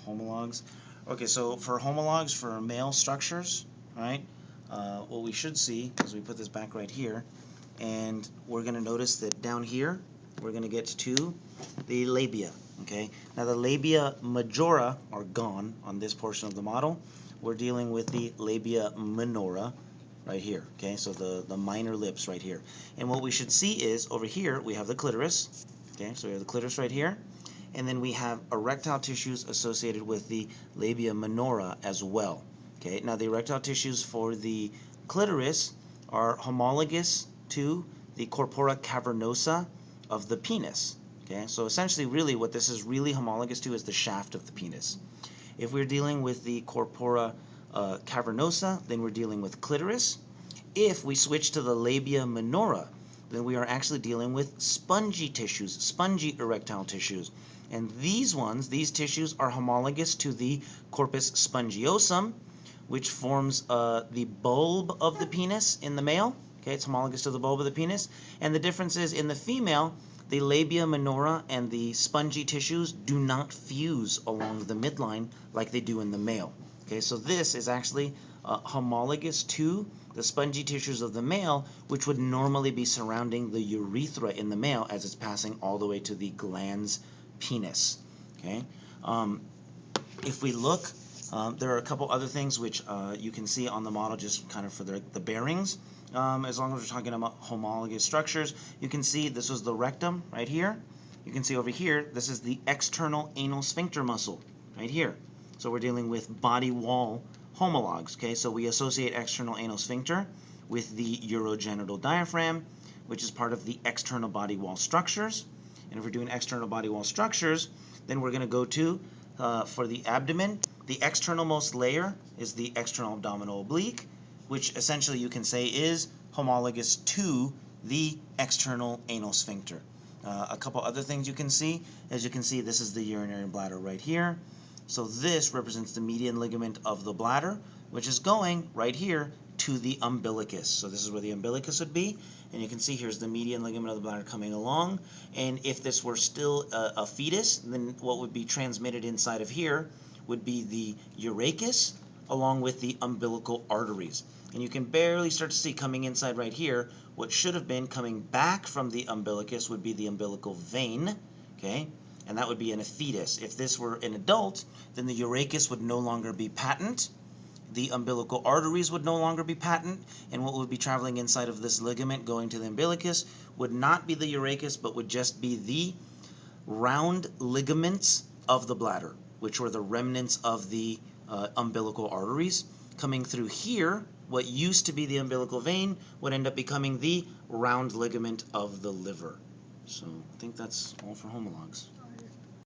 homologs. Okay, so for homologs for male structures, right? What we should see is we put this back right here, and we're going to notice that down here we're going to get to the labia. Okay, now the labia majora are gone on this portion of the model. We're dealing with the labia minora right here. Okay, so the minor lips right here. And what we should see is over here we have the clitoris. Okay, so we have the clitoris right here, and then we have erectile tissues associated with the labia minora as well. Okay, now the erectile tissues for the clitoris are homologous to the corpora cavernosa of the penis. Okay, so essentially really what this is really homologous to is the shaft of the penis. If we're dealing with the corpora cavernosa, then we're dealing with clitoris. If we switch to the labia minora, then we are actually dealing with spongy tissues, spongy erectile tissues. And these tissues are homologous to the corpus spongiosum, which forms the bulb of the penis in the male. Okay, it's homologous to the bulb of the penis. And the difference is in the female, the labia minora and the spongy tissues do not fuse along the midline like they do in the male. Okay, so this is actually homologous to the spongy tissues of the male, which would normally be surrounding the urethra in the male as it's passing all the way to the glans penis. Okay, if we look, there are a couple other things which you can see on the model just kind of for the bearings. As long as we're talking about homologous structures, you can see this was the rectum right here. You can see over here, this is the external anal sphincter muscle right here. So we're dealing with body wall homologs. Okay, so we associate external anal sphincter with the urogenital diaphragm, which is part of the external body wall structures. And if we're doing external body wall structures, then we're going to go to, for the abdomen, the externalmost layer is the external abdominal oblique, which essentially you can say is homologous to the external anal sphincter. A couple other things you can see, as you can see, this is the urinary bladder right here. So this represents the median ligament of the bladder, which is going right here to the umbilicus. So this is where the umbilicus would be, and you can see here's the median ligament of the bladder coming along. And if this were still a fetus, then what would be transmitted inside of here would be the urachus along with the umbilical arteries. And you can barely start to see coming inside right here, what should have been coming back from the umbilicus would be the umbilical vein, okay? And that would be in a fetus. If this were an adult, then the urachus would no longer be patent, the umbilical arteries would no longer be patent, and what would be traveling inside of this ligament going to the umbilicus would not be the urachus, but would just be the round ligaments of the bladder, which were the remnants of the umbilical arteries. Coming through here, what used to be the umbilical vein would end up becoming the round ligament of the liver. So I think that's all for homologs.